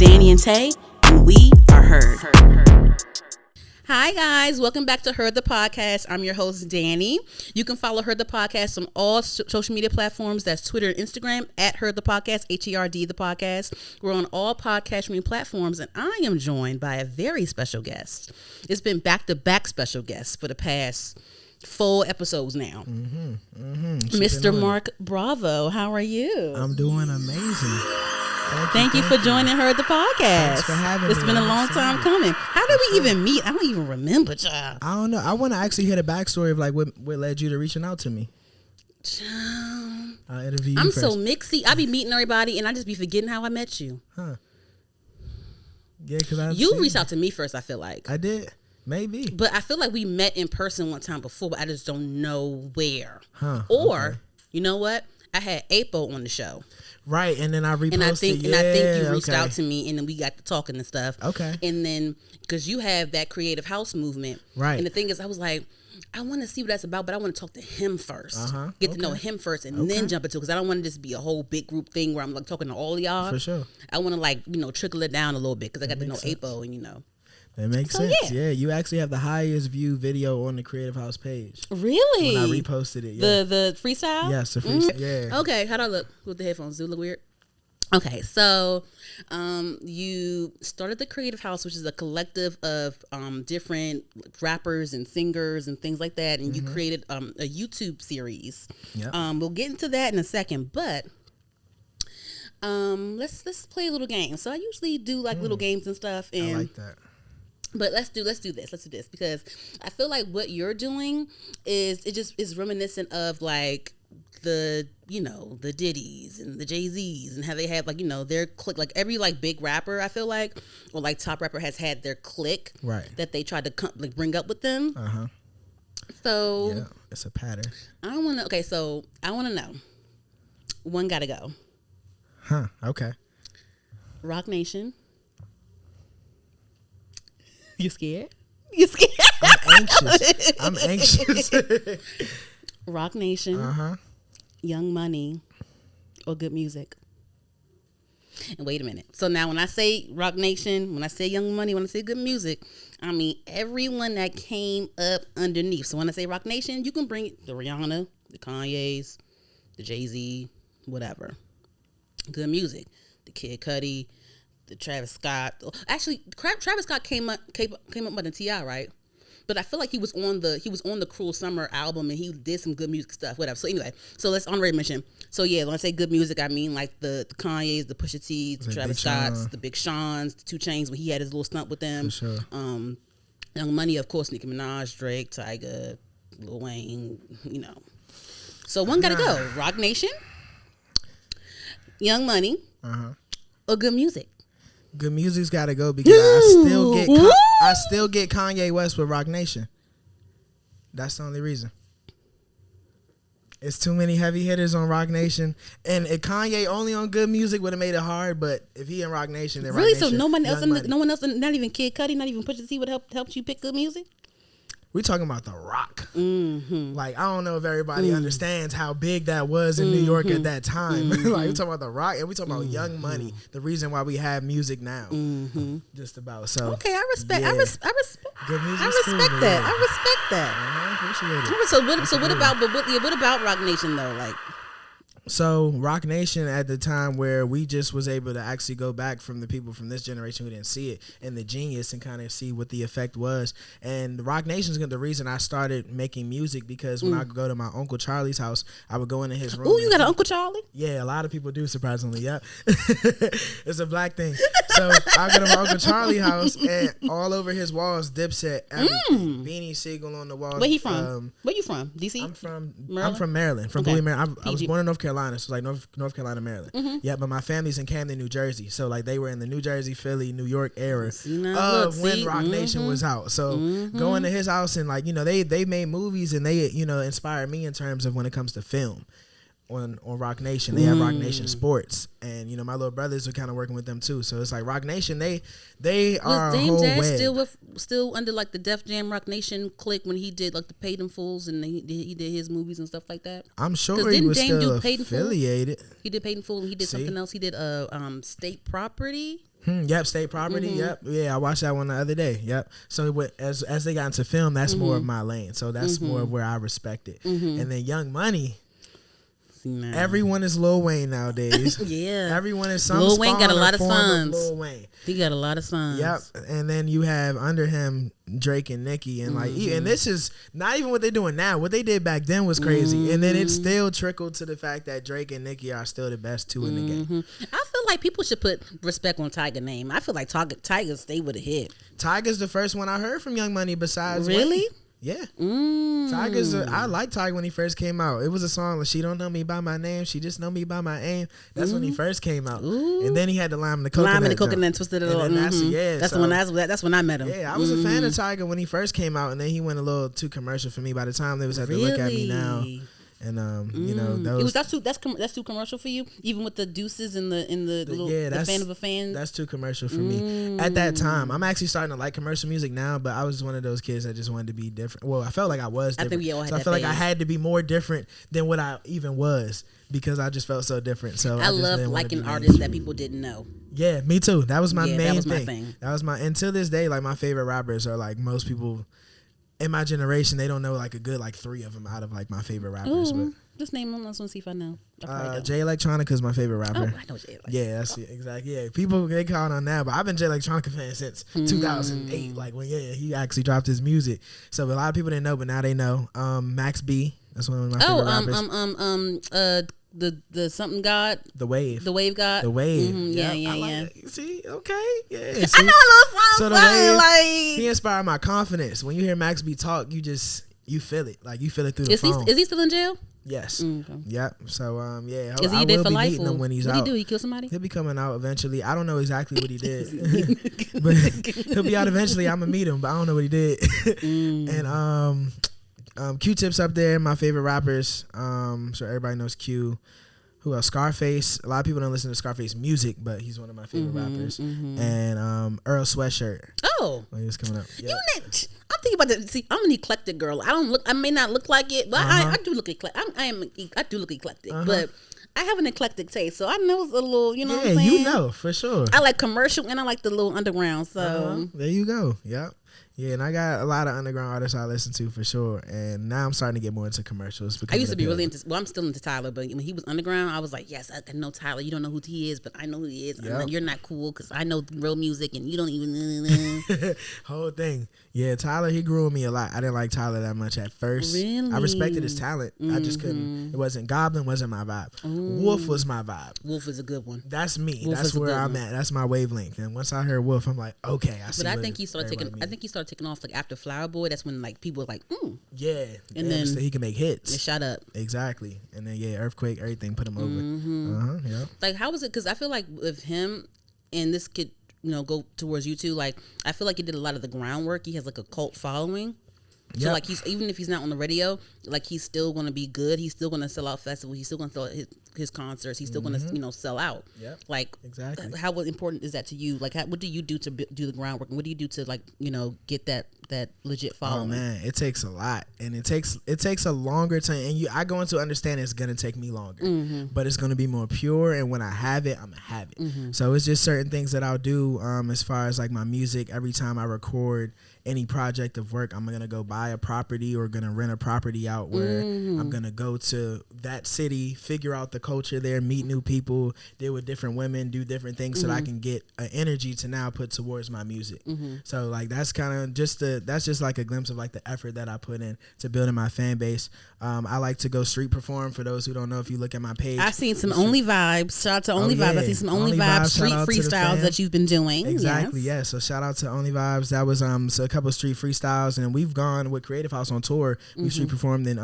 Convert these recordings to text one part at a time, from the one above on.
Dani and Tay, and we are heard. Hi guys, welcome back to Heard the Podcast. I'm your host, Dani. You can follow Heard the Podcast on all social media platforms. That's Twitter and Instagram at Heard the Podcast, HERD the Podcast. We're on all podcast streaming platforms, and I am joined by a very special guest. It's been back-to-back special guests for the past 4 episodes now. Mr. Marc Bravo, how are you? I'm doing amazing. Thank you for joining Heard the Podcast. Thanks for having me. It's been a long time coming. How did we even meet? I don't even remember, child. I don't know. I want to actually hear the backstory of like what led you to reaching out to me. Child. I'll interview you I'm first. so mixy. I be meeting everybody and I just be forgetting how I met you. Huh. Yeah, because You reached out to me first, I feel like. I did. Maybe. But I feel like we met in person one time before, but I just don't know where. Huh. Or, okay. You know what? I had Apo on the show. Right, and then I reposted. And I think you reached out to me, and then we got to talking and stuff. Okay. And then, because you have that creative house movement. Right. And the thing is, I was like, I want to see what that's about, but I want to talk to him first. Get to know him first, and then jump into it, because I don't want to just be a whole big group thing where I'm like talking to all of y'all. For sure. I want to trickle it down a little bit, because I got to know Apo, and That makes sense. Yeah, you actually have the highest view video on the Creative House page. Really? When I reposted it. Yeah. The freestyle? Yes, the freestyle. Yeah. Okay, how'd I look with the headphones? Do it look weird? Okay, so you started the Creative House, which is a collective of different rappers and singers and things like that, and you created a YouTube series. Yep. We'll get into that in a second, but let's play a little game. So I usually do like little games and stuff, and I like that. But let's do this because I feel like what you're doing is reminiscent of like the Diddy's and the Jay-Z's and how they have their clique, like every like big rapper I feel like, or like top rapper has had their clique that they tried to bring up with them. So yeah, it's a pattern. I want to know, one gotta go. Okay. Rock Nation. You scared? You scared? I'm anxious. Rock Nation. Young Money, or good music. And wait a minute. So now when I say Rock Nation, when I say Young Money, when I say good music, I mean everyone that came up underneath. So when I say Rock Nation, you can bring the Rihanna, the Kanye's, the Jay-Z, whatever. Good music. The Kid Cudi, the Travis Scott. Actually, Travis Scott came up with the T.I., right? But I feel like he was on the Cruel Summer album, and he did some good music stuff, whatever. So anyway, so let's honorary mention. So yeah, when I say good music, I mean like the Kanye's, the Pusha T's, the Travis Scott's, the Big Sean's, the 2 Chainz when he had his little stunt with them. For sure. Young Money, of course, Nicki Minaj, Drake, Tyga, Lil Wayne, So one gotta go. Rock Nation, Young Money, or good music. Good music's got to go because I still get Kanye West with Rock Nation. That's the only reason. It's too many heavy hitters on Rock Nation, and if Kanye only on good music would have made it hard. But if he in Rock Nation, then really, Rock Nation, so no one else, not even Kid Cudi, not even Pusha T would help you pick good music. We talking about The Rock. Like, I don't know if everybody understands how big that was in New York at that time. Like, we talking about The Rock, and we talking about Young Money, the reason why we have music now. Just about. So okay, I respect. Yeah. I respect cool, that. I respect that. I appreciate it. So what about Rock Nation though? Like, so Rock Nation at the time where we just was able to actually go back from the people from this generation who didn't see it and the genius and kind of see what the effect was. And Rock Nation's the reason I started making music, because when I go to my Uncle Charlie's house, I would go into his room. Oh, you got an Uncle Charlie? Yeah, a lot of people do, surprisingly. Yeah. It's a black thing. So I go to my Uncle Charlie's house, and all over his walls, Dipset, everything. Beanie Siegel on the walls. Where he from? Where you from? DC? I'm from Maryland. From Bowie, Maryland. I was born in North Carolina, so like North Carolina, Maryland. Yeah, but my family's in Camden, New Jersey. So like they were in the New Jersey, Philly, New York era when Rock Nation was out. So going to his house and like they made movies and they inspired me in terms of when it comes to film. on Rock Nation. They have Rock Nation Sports, and you know my little brothers are kind of working with them too. So it's like Rock Nation. They are Dame a whole Dash web. still under like the Def Jam Rock Nation clique when he did like the Paid in Fulls and he did his movies and stuff like that. I'm sure he was still affiliated. He did Paid in Full and he did something else. He did State Property. Yep, State Property. Yep, yeah, I watched that one the other day. Yep. So as they got into film, that's more of my lane. So that's more of where I respect it. And then Young Money. No. Everyone is Lil Wayne nowadays. Yeah, everyone is some. Lil Wayne got a lot of sons. Lil Wayne. He got a lot of sons. Yep, and then you have under him Drake and Nicki, and like, and this is not even what they're doing now. What they did back then was crazy, and then it still trickled to the fact that Drake and Nicki are still the best two in the game. I feel like people should put respect on Tyga name. I feel like Tyga stay with a hit. Tyga's the first one I heard from Young Money besides really. Wayne. Yeah. Tyga's I liked Tyga when he first came out. It was a song like She Don't Know Me By My Name, She Just Know Me By My Aim. That's when he first came out. And then he had the lime and the coconut. Lime and the coconut twisted it all. That's when I met him. Yeah, I was a fan of Tyga when he first came out, and then he went a little too commercial for me. By the time they was at the Look At Me Now. And you know those. That's too commercial for you, even with the deuces and the little the fan of a fan. That's too commercial for me at that time. I'm actually starting to like commercial music now, but I was one of those kids that just wanted to be different. Well, I felt like I was different. I think we all had so I felt like I had to be more different than what I even was because I just felt so different. So I love liking artists that people didn't know. Yeah, me too. That was my main that was thing. My thing. That was my until this day. Like my favorite rappers are like most people in my generation. They don't know like a good like 3 of them out of like my favorite rappers. But just name them. Let's see if I know. Jay Electronica is my favorite rapper. Oh, I know Jay Electronica. Yeah, that's it, exactly. Yeah, people they caught on that, but I've been Jay Electronica fan since 2008. Like when he actually dropped his music. So a lot of people didn't know, but now they know. Max B, that's one of my favorite rappers. The something God. The Wave. The Wave God. The Wave. Yeah. See, okay. Yeah. See? I know a little so like he inspired my confidence. When you hear Max B talk, you feel it. Like you feel it through the phone. Is he still in jail? Yes. Okay. Yep. So yeah. Is he there for life? Him when he's what out. He do? He kill somebody? He'll be coming out eventually. I don't know exactly what he did, but he'll be out eventually. I'm gonna meet him, but I don't know what he did. And Q-Tip's up there. My favorite rappers. So everybody knows Q. Who else? Scarface. A lot of people don't listen to Scarface music, but he's one of my favorite rappers. And Earl Sweatshirt. Oh, when he was coming up. Yep. I'm thinking about that. See, I'm an eclectic girl. I may not look like it, but I do look eclectic. I do look eclectic, but I have an eclectic taste, so I know it's a little. You know what I'm saying? You know for sure. I like commercial and I like the little underground. So there you go. Yep. Yeah, and I got a lot of underground artists I listen to for sure, and now I'm starting to get more into commercials. I used to be really into. Well, I'm still into Tyler, but when he was underground, I was like, yes, I know Tyler. You don't know who he is, but I know who he is. Yep. You're not cool because I know real music, and you don't even. Whole thing. Yeah, Tyler, he grew on me a lot. I didn't like Tyler that much at first. Really? I respected his talent. I just couldn't. It wasn't Goblin. Wasn't my vibe. Wolf was my vibe. Wolf is a good one. That's me. That's where I'm at. That's my wavelength. And once I heard Wolf, I'm like, okay, I see. But I think he started taking off like after Flower Boy. That's when like people were like, yeah, and then he can make hits. It shot up exactly, and then Earthquake, everything put him over. Yeah. Like how was it? Because I feel like with him and this kid, go towards you too. Like I feel like he did a lot of the groundwork. He has like a cult following. So like he's even if he's not on the radio, like he's still gonna be good. He's still gonna sell out festivals. He's still gonna sell his concerts. He's still gonna sell out. Yeah. Like exactly. How important is that to you? Like what do you do to do the groundwork? And what do you do to like get that legit following? Oh man, it takes a lot, and it takes a longer time. And I go into understanding it's gonna take me longer, but it's gonna be more pure. And when I have it, I'm gonna have it. So it's just certain things that I'll do as far as like my music. Every time I record any project of work, I'm gonna go buy a property or gonna rent a property out where I'm gonna go to that city, figure out the culture there, meet new people, deal with different women, do different things so that I can get an energy to now put towards my music. So like that's kind of that's just like a glimpse of like the effort that I put in to building my fan base. I like to go street perform. For those who don't know, if you look at my page, I've seen some Only Vibes. Shout out to Only Vibes. I see some Only Vibes street freestyles that you've been doing. Exactly. Yes. So shout out to Only Vibes. That was so a couple of street freestyles, and we've gone with Creative House on tour. We street performed in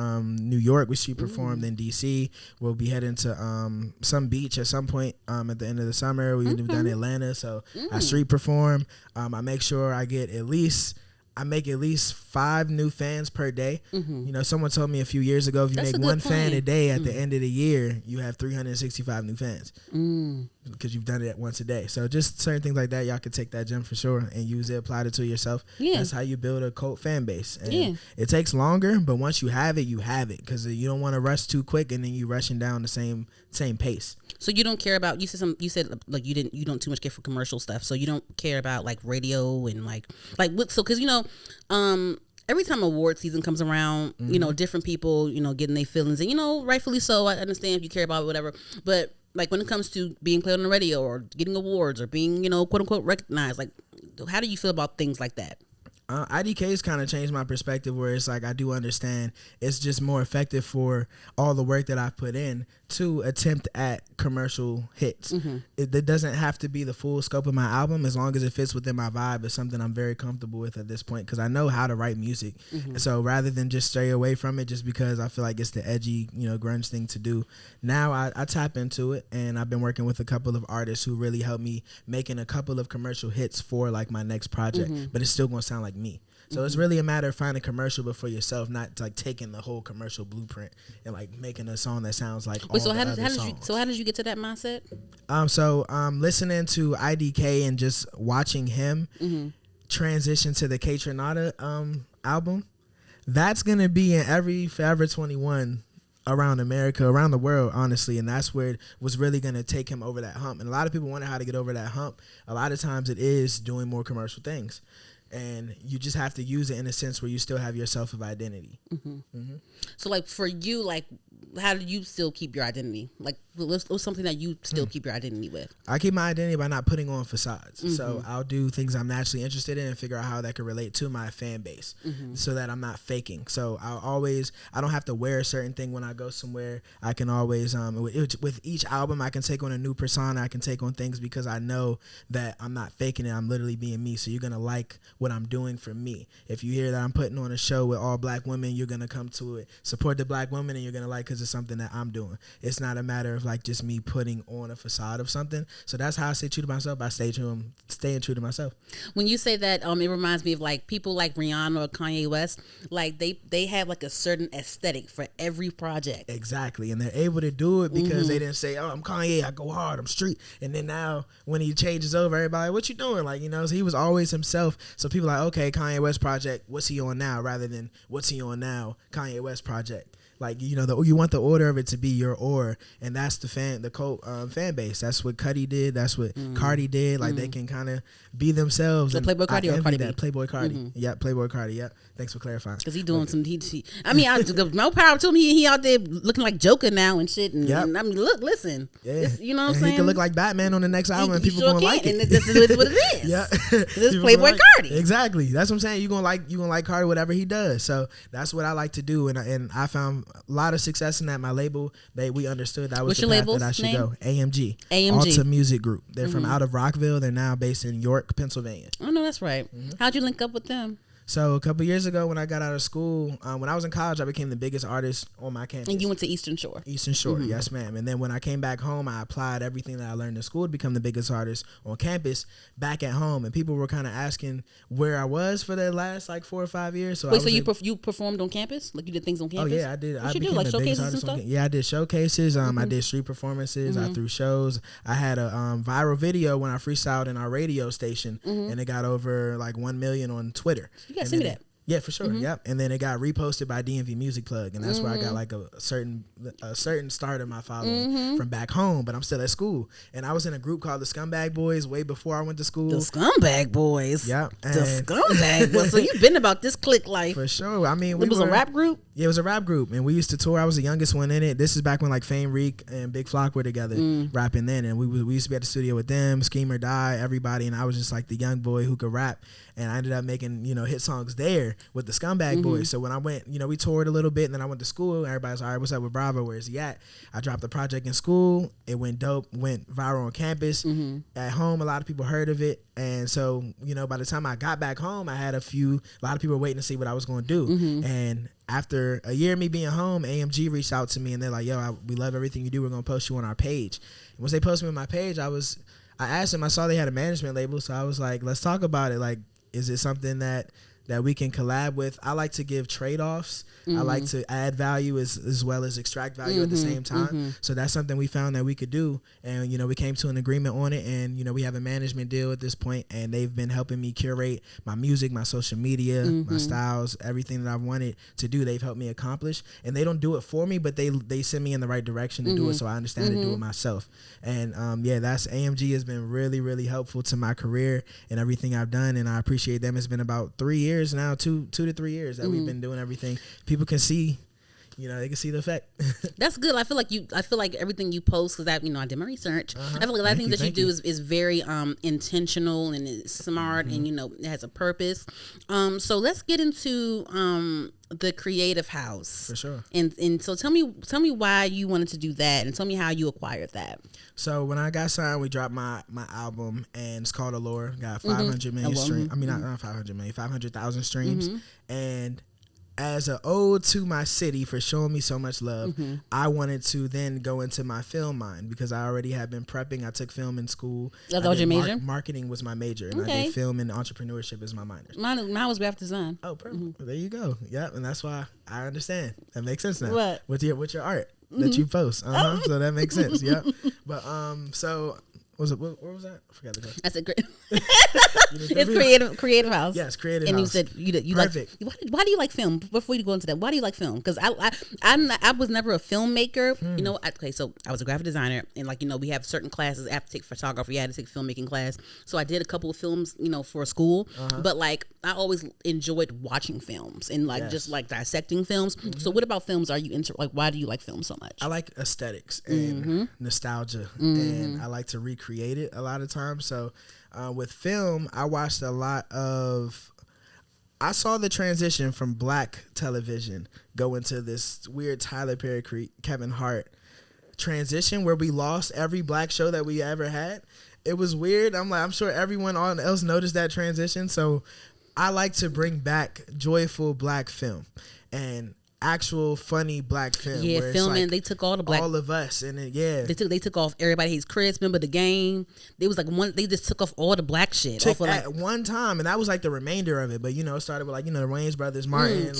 New York. We street performed in DC. We'll be heading to some beach at some point at the end of the summer. We've done Atlanta. So I street perform. I make sure I get at least I make at least 5 new fans per day. You know, someone told me a few years ago, if you make one fan a day at the end of the year, you have 365 new fans because you've done it once a day. So just certain things like that, y'all can take that gem for sure and use it, apply it to yourself. Yeah. That's how you build a cult fan base. And it takes longer, but once you have it because you don't want to rush too quick and then you rushing down the same pace. So you don't care about, you said like you don't too much care for commercial stuff. So you don't care about like radio and like what, so cause you know, every time award season comes around, you know, different people, you know, getting their feelings and, you know, rightfully so. I understand if you care about it, whatever. But like when it comes to being played on the radio or getting awards or being, you know, quote unquote recognized, like how do you feel about things like that? IDK's kind of changed my perspective where it's like I do understand it's just more effective for all the work that I've put in to attempt at commercial hits. It doesn't have to be the full scope of my album as long as it fits within my vibe. It's something I'm very comfortable with at this point because I know how to write music. So rather than just stray away from it just because I feel like it's the edgy, you know, grunge thing to do, now I tap into it, and I've been working with a couple of artists who really helped me making a couple of commercial hits for like my next project, but it's still going to sound like me. So it's really a matter of finding commercial but for yourself, not like taking the whole commercial blueprint and like making a song that sounds like all the other songs. How did you get to that mindset? Listening to IDK and just watching him transition to the K Tronada album, that's gonna be in every Forever 21 around America, around the world, honestly, and that's where it was really going to take him over that hump. And a lot of people wonder how to get over that hump. A lot of times it is doing more commercial things, and you just have to use it in a sense where you still have your self of identity. So like for you, like how do you still keep your identity? Like what's something that you still keep your identity with? I keep my identity by not putting on facades. So I'll do things I'm naturally interested in and figure out how that could relate to my fan base so that I'm not faking. So I don't have to wear a certain thing when I go somewhere. I can always, with each album, I can take on a new persona. I can take on things because I know that I'm not faking it. I'm literally being me. So you're going to like what I'm doing for me. If you hear that I'm putting on a show with all black women, you're going to come to it, support the black women, and you're going to like because it's something that I'm doing. It's not a matter of like just me putting on a facade of something. So that's how I stay true to myself. I staying true to myself. When you say that, it reminds me of like people like Rihanna or Kanye West. Like they have like a certain aesthetic for every project. Exactly, and they're able to do it because they didn't say, "Oh, I'm Kanye, I go hard, I'm street." And then now when he changes over, everybody, "What you doing?" Like, you know, so he was always himself. So people are like, okay, Kanye West project, what's he on now? Rather than what's he on now, Kanye West project. Like, you know, you want the order of it to be your or, and that's the cult fan base. That's what Cudi did. That's what Cardi did. Like, they can kind of be themselves. So Playboy Cardi or Cardi B? Playboy Cardi. Yeah, Playboy Cardi. Yeah. Thanks for clarifying. Because he's doing some. No power to him. He out there looking like Joker now and shit. And, and I mean, listen. Yeah. You know what I'm saying? He can look like Batman on the next album, and people gonna like it. And this is what it is. Yeah. This is Playboy Cardi. Exactly. That's what I'm saying. You gonna like Cardi whatever he does. So that's what I like to do, and I found a lot of success in that. My label, we understood that was the path that I should go. AMG. Alta Music Group. They're from out of Rockville. They're now based in York, Pennsylvania. Oh no, that's right. How'd you link up with them? So a couple years ago, when I got out of school, when I was in college, I became the biggest artist on my campus. And you went to Eastern Shore? Eastern Shore, yes, ma'am. And then when I came back home, I applied everything that I learned in school to become the biggest artist on campus back at home. And people were kind of asking where I was for the last like 4 or 5 years. So you performed on campus? Like you did things on campus? Oh yeah, I did. What you do, like showcases and stuff? Yeah, I did showcases. I did street performances. I threw shows. I had a viral video when I freestyled in our radio station, and it got over like 1 million on Twitter. You gotta send me that. Yeah, for sure. Yep. And then it got reposted by DMV Music Plug, and that's where I got like a certain start of my following from back home. But I'm still at school, and I was in a group called the Scumbag Boys way before I went to school. The Scumbag Boys. Yep. The Scumbag Boys. So you've been about this clique life for sure. I mean, it was a rap group. Yeah, it was a rap group, and we used to tour. I was the youngest one in it. This is back when like Fame Reek and Big Flock were together rapping then, and we used to be at the studio with them, Scheme or Die, everybody, and I was just like the young boy who could rap. And I ended up making, hit songs there with the Scumbag Boys. So when I went, we toured a little bit, and then I went to school. And everybody's all right, what's up with Bravo? Where's he at? I dropped the project in school. It went dope, went viral on campus. At home, a lot of people heard of it. And so, by the time I got back home, I had a lot of people were waiting to see what I was going to do. And after a year of me being home, AMG reached out to me, and they're like, yo, we love everything you do. We're going to post you on our page. And once they posted me on my page, I asked them, I saw they had a management label. So I was like, let's talk about it. Like, is it something that that we can collab with. I like to give trade-offs. I like to add value as well as extract value at the same time. So that's something we found that we could do. And, we came to an agreement on it. And, we have a management deal at this point. And they've been helping me curate my music, my social media, my styles, everything that I wanted to do. They've helped me accomplish. And they don't do it for me, but they send me in the right direction to do it so I understand to do it myself. And, that's AMG has been really, really helpful to my career and everything I've done. And I appreciate them. It's been about 3 years now, 2 to 3 years that we've been doing everything. People can see, they can see the effect. That's good. I feel like everything you post, because I did my research. I feel like a lot of things that you do is very intentional and it's smart and it has a purpose. So let's get into the creative house. For sure. And so tell me why you wanted to do that, and tell me how you acquired that. So when I got signed, we dropped my album, and it's called Allure. Got 500 million streams. I mean, not 500 million, 500,000 streams. And as an ode to my city for showing me so much love, I wanted to then go into my film mind, because I already had been prepping. I took film in school. That was your major? Marketing was my major, and I did film and entrepreneurship as my minor. Mine was graphic design. Oh, perfect. There you go. Yep, and that's why I understand. That makes sense now. What? With your art that you post. So that makes sense. Yep. But so where was that? I forgot the question. That's a great. It's creative house. Yes, creative and house. And you said you perfect. Like. Why do you like film? Before you go into that, why do you like film? Because I was never a filmmaker. Okay, so I was a graphic designer, and we have certain classes. I have to take photography. I had to take filmmaking class. So I did a couple of films, for school. But I always enjoyed watching films and just dissecting films. So what about films are you into? Why do you like film so much? I like aesthetics and nostalgia, and I like to recreate it a lot of times. So with film, I watched a lot of. I saw the transition from black television go into this weird Tyler Perry, Kevin Hart transition where we lost every black show that we ever had. It was weird. I'm sure everyone else noticed that transition. So I like to bring back joyful black film and actual funny black film. Yeah, where filming. They took all the black. All of us, and they took off Everybody Hates Chris. Remember The Game? They was they just took off all the black shit. At one time, and that was the remainder of it. But it started with the Wayans Brothers, Martin,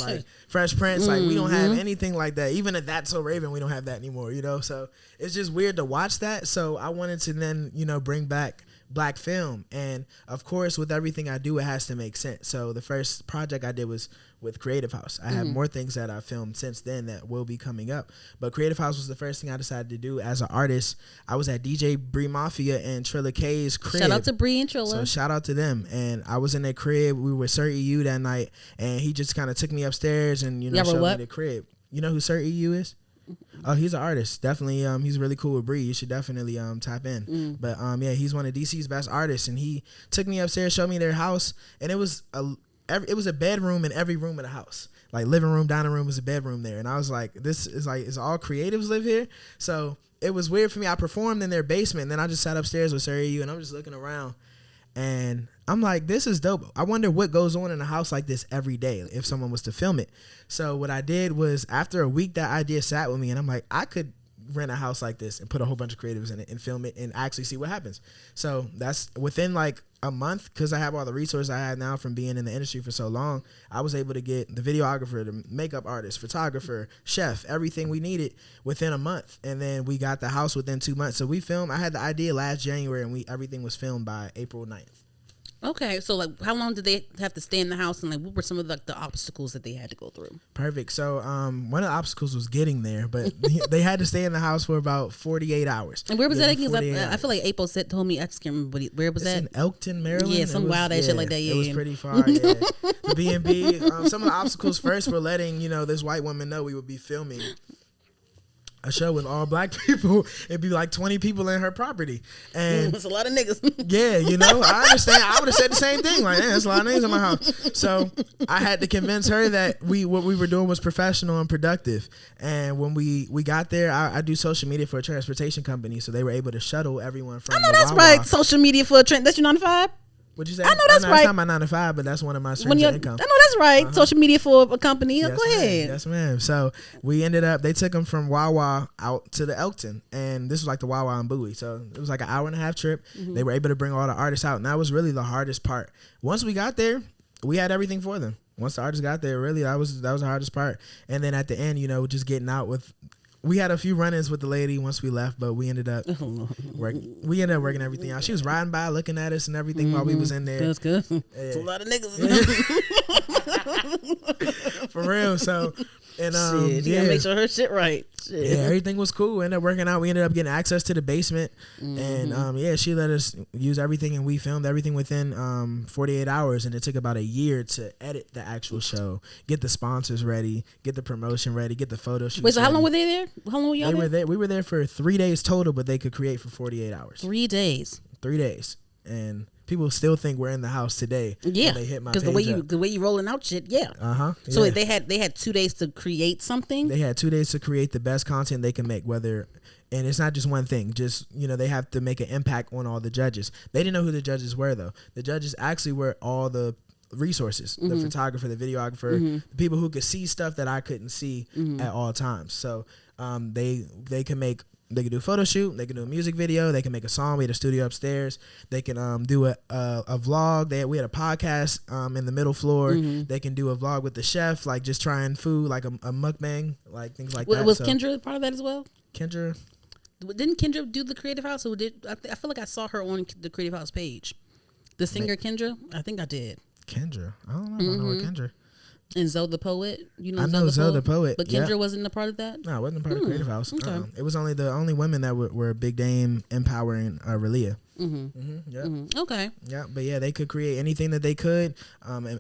Fresh Prince. We don't have anything like that. Even at That's So Raven, we don't have that anymore. So it's just weird to watch that. So I wanted to then bring back black film, and of course with everything I do, it has to make sense. So the first project I did was with Creative House. I have more things that I filmed since then that will be coming up, but Creative House was the first thing I decided to do as an artist. I was at DJ Bree Mafia and Trilla K's crib. Shout out to Bree and Trilla. So shout out to them. And I was in their crib. We were with Sir EU that night, and he just kind of took me upstairs and showed me the crib. You know who Sir EU is? Oh, he's an artist. Definitely, he's really cool with Bree. You should definitely tap in. But he's one of DC's best artists, and he took me upstairs, showed me their house, and it was a bedroom in every room of the house. Living room, dining room was a bedroom there, and I was like, this is is all creatives live here? So it was weird for me. I performed in their basement, and then I just sat upstairs with Sir EU, and I'm just looking around, and I'm like, this is dope. I wonder what goes on in a house like this every day if someone was to film it. So what I did was, after a week, that idea sat with me, and I'm like, I could rent a house like this and put a whole bunch of creatives in it and film it and actually see what happens. So that's within a month, because I have all the resources I have now from being in the industry for so long. I was able to get the videographer, the makeup artist, photographer, chef, everything we needed within a month. And then we got the house within 2 months. So we filmed. I had the idea last January, and everything was filmed by April 9th. Okay, so how long did they have to stay in the house, and what were some of the obstacles that they had to go through? Perfect. So one of the obstacles was getting there, but they had to stay in the house for about 48 hours. And where was that? I feel like April told me, I just can't remember where was that? In Elkton, Maryland. Yeah, some wild ass shit like that. Yeah, it was pretty far. Yeah, the B&B. Some of the obstacles first were letting this white woman know we would be filming a show with all black people. It'd be 20 people in her property, and it's a lot of niggas. Yeah, I understand. I would have said the same thing. There's a lot of niggas in my house. So I had to convince her that what we were doing was professional and productive. And when we got there, I do social media for a transportation company, so they were able to shuttle everyone from. I know that's right. Social media for a trend. That's your 9 to 5. What'd you say? I know that's right. It's not my 9 to 5, but that's one of my streams of income. I know that's right. Social media for a company. Yes, go ahead. Yes, ma'am. So we ended up, they took them from Wawa out to the Elkton, and this was the Wawa and Bowie. So it was an hour and a half trip. They were able to bring all the artists out, and that was really the hardest part. Once we got there, we had everything for them. Once the artists got there, really, that was the hardest part. And then at the end, just getting out with. We had a few run-ins with the lady once we left, but we ended up working everything out. She was riding by, looking at us and everything while we was in there. That's good. It's a lot of niggas. For real. So, and you gotta make sure her shit right. Shit. Yeah, everything was cool. Ended up working out. We ended up getting access to the basement, and she let us use everything, and we filmed everything within 48 hours. And it took about a year to edit the actual show, get the sponsors ready, get the promotion ready, get the photo shoots. Wait, so how ready. long were they there? How long were y'all there? We were there for 3 days total, but they could create for 48 hours. 3 days. 3 days, and people still think we're in the house today. Yeah, they hit my because the way you rolling out shit. Yeah. Yeah. So they had 2 days to create something. They had 2 days to create the best content they can make. And it's not just one thing. Just they have to make an impact on all the judges. They didn't know who the judges were though. The judges actually were all the resources: the photographer, the videographer, the people who could see stuff that I couldn't see at all times. So they can make. They can do a photo shoot. They can do a music video. They can make a song. We had a studio upstairs. They can do a vlog. We had a podcast in the middle floor. They can do a vlog with the chef, like just trying food, like a mukbang, like things like that. Was Kendra part of that as well? Kendra? Didn't Kendra do the Creative House? Or I feel like I saw her on the Creative House page. The singer Kendra? I think I did. Kendra? I don't know. I know Kendra. And Zoe the Poet, I know Zoe the Poet, but Kendra wasn't a part of that. No, it wasn't a part of Creative House. Okay. It was only the only women that were Big Dame, Empowering, Relia. Okay. Yeah, but yeah, they could create anything that they could,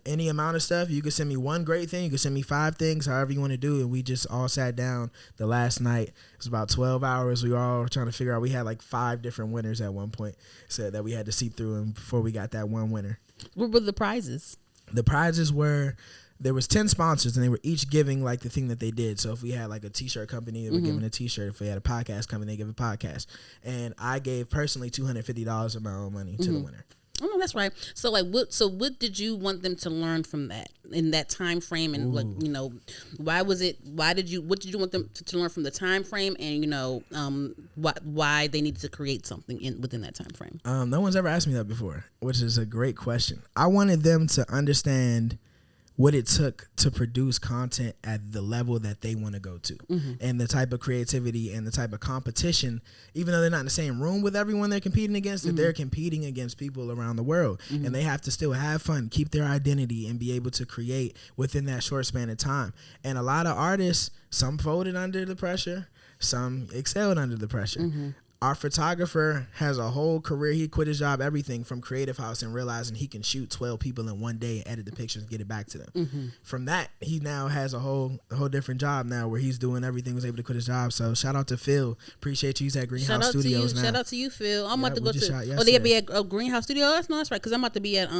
any amount of stuff. You could send me one great thing. You could send me 5 things, however you want to do. And we just all sat down the last night. It was about 12 hours. We were all trying to figure out. We had like 5 different winners at one point, so that we had to seep through and before we got that one winner. What were the prizes? The prizes were. There was 10 sponsors, and they were each giving like the thing that they did. So if we had like a t-shirt company, they were giving a t-shirt. If we had a podcast company, they give a podcast. And I gave personally $250 of my own money to the winner. Oh, no, that's right. So what did you want them to learn from that in that time frame? And what did you want them to learn from the time frame? And why they needed to create something within that time frame? No one's ever asked me that before, which is a great question. I wanted them to understand what it took to produce content at the level that they want to go to, and the type of creativity and the type of competition, even though they're not in the same room with everyone they're competing against, that they're competing against people around the world, and they have to still have fun, keep their identity, and be able to create within that short span of time. And a lot of artists, some folded under the pressure, some excelled under the pressure. Our photographer has a whole career. He quit his job, everything from Creative House, and realizing he can shoot 12 people in one day and edit the pictures and get it back to them. From that, he now has a whole different job now where he's doing everything, was able to quit his job. So shout out to Phil. Appreciate you. He's at Greenhouse Studios now. Shout out to you, Phil. I'm about to go to. They be at Greenhouse Studio. That's right. Because I'm about to be at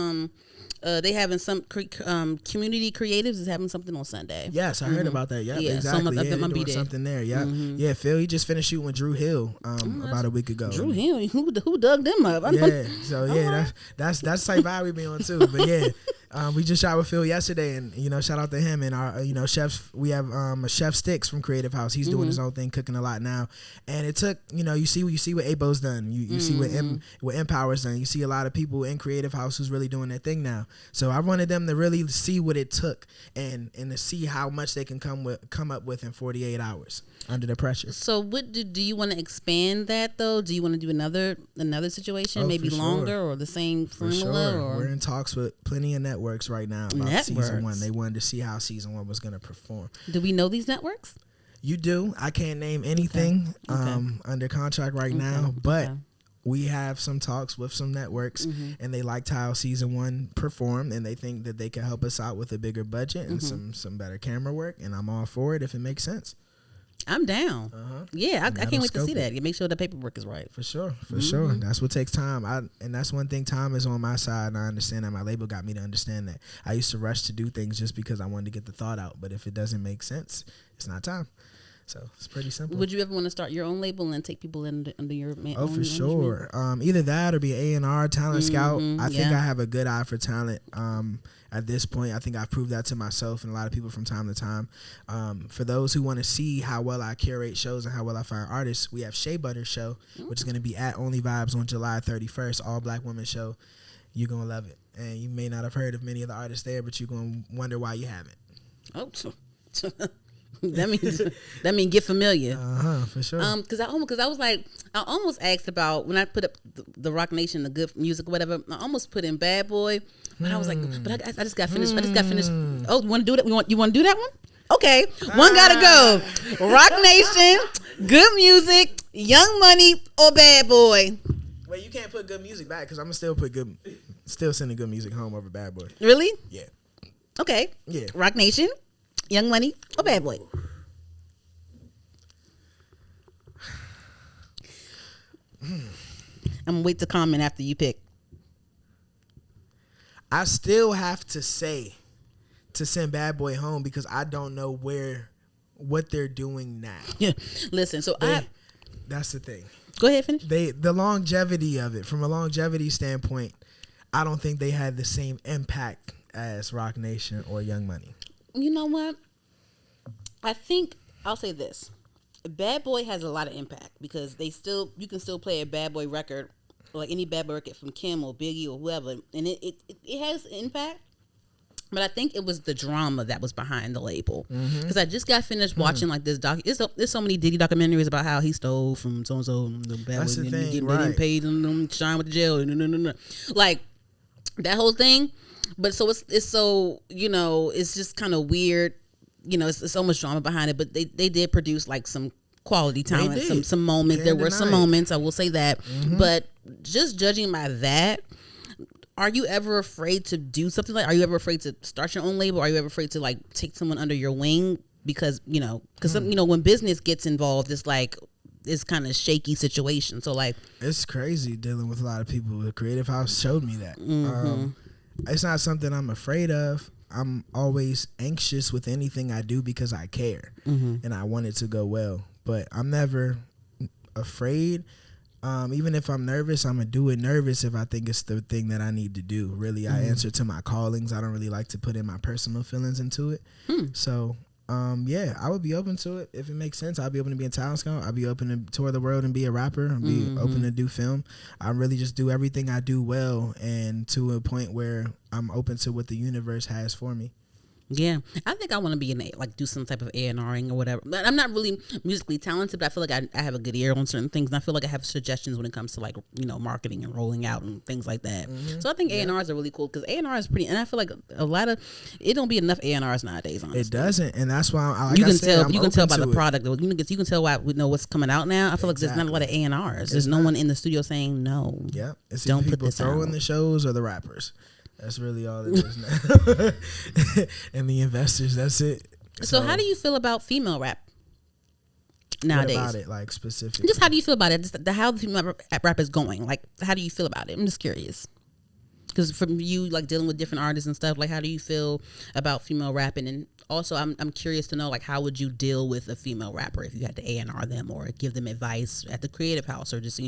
they having some community creatives is having something on Sunday. Yes, I heard about that. Yep, yeah, exactly. So they're doing something there. Yeah, yeah. Phil, he just finished shooting with Drew Hill about a week ago. Drew Hill, who dug them up? That's the type vibe we be on too. But yeah. We just shot with Phil yesterday, and shout out to him and our chefs. We have Chef Sticks from Creative House. He's doing his own thing, cooking a lot now. And it took you see what Abo's done. You see what Empower's done. You see a lot of people in Creative House who's really doing their thing now. So I wanted them to really see what it took and to see how much they can come up with in 48 hours under the pressure. So what do you want to expand that though? Do you want to do another situation, maybe longer or the same formula? Sure. Or? We're in talks with plenty of networks right now about season 1. They wanted to see how season 1 was going to perform. Do we know these networks? You do. I can't name anything under contract right now, but we have some talks with some networks, and they liked how season 1 performed, and they think that they can help us out with a bigger budget and some better camera work, and I'm all for it if it makes sense. I'm down. Yeah, I can't wait to see that. You make sure the paperwork is right. For sure. That's what takes time. And that's one thing. Time is on my side, and I understand that. My label got me to understand that. I used to rush to do things just because I wanted to get the thought out. But if it doesn't make sense, it's not time. So it's pretty simple. Would you ever want to start your own label and take people under your own? Oh, for sure. Either that or be A&R, talent scout. I think I have a good eye for talent. At this point, I think I've proved that to myself and a lot of people from time to time. For those who want to see how well I curate shows and how well I find artists, we have Shea Butter Show, which is going to be at Only Vibes on July 31st, all black women show. you're gonna love it. And you may not have heard of many of the artists there, but you're gonna wonder why you haven't. Oh, that means get familiar. For sure. Because I was like, I almost asked about when I put up the Rock Nation, the good music, or whatever. I almost put in Bad Boy, but I was like, but I just got finished. Oh, you want to do that? You want to do that one? Okay, one gotta go. Rock Nation, good music, Young Money, or Bad Boy. Wait, you can't put good music back because I'm gonna still sending good music home over Bad Boy. Really? Yeah. Okay. Yeah. Rock Nation, Young Money, or Bad Boy. I'm gonna wait to comment after you pick. I still have to send Bad Boy home because I don't know what they're doing now. Yeah. Listen, that's the thing. Go ahead, finish. The longevity of it, from a longevity standpoint, I don't think they had the same impact as Rock Nation or Young Money. You know what? I think I'll say this. Bad Boy has a lot of impact because you can still play a Bad Boy record, like any Bad Boy record from Kim or Biggie or whoever, and it has impact. But I think it was the drama that was behind the label. Because I just got finished watching like this doc. There's so many Diddy documentaries about how he stole from so and so. That's the thing, right? Getting paid and shine with the jail. Like that whole thing. But so it's so, it's just kind of weird. It's so much drama behind it. But they did produce like some quality talent, some moments. There were some moments, I will say that. But just judging by that, are you ever afraid to do something like? Are you ever afraid to start your own label? Are you ever afraid to like take someone under your wing because when business gets involved, it's like it's kind of shaky situation. So like it's crazy dealing with a lot of people. The Creative House showed me that. It's not something I'm afraid of. I'm always anxious with anything I do because I care and I want it to go well. But I'm never afraid. Even if I'm nervous, I'm going to do it nervous if I think it's the thing that I need to do. Really, I answer to my callings. I don't really like to put in my personal feelings into it. So, I would be open to it. If it makes sense, I'll be open to be in Talent Scout. I'll be open to tour the world and be a rapper. I'll be open to do film. I really just do everything I do well and to a point where I'm open to what the universe has for me. Yeah, I think I want to be do some type of A&Ring or whatever. But I'm not really musically talented, but I feel like I have a good ear on certain things, and I feel like I have suggestions when it comes to marketing and rolling out and things like that. So I think A&Rs are really cool because A&R is pretty, and I feel like it don't be enough A&Rs nowadays. Honestly, it doesn't, and that's why you can tell by the product. You can tell why we know what's coming out now. I feel like there's not a lot of A&Rs. There's no one in the studio saying no. Yeah, it's don't put this throwing out. The shows or the rappers. That's really all it is now. And the investors, that's it. So how do you feel about female rap nowadays? What about it, like specifically? Just how do you feel about it? Just how the female rap is going. Like, how do you feel about it? I'm just curious. Because from you, like, dealing with different artists and stuff, like, how do you feel about female rapping? And also, I'm curious to know, like, how would you deal with a female rapper if you had to A&R them or give them advice at the Creative House or just,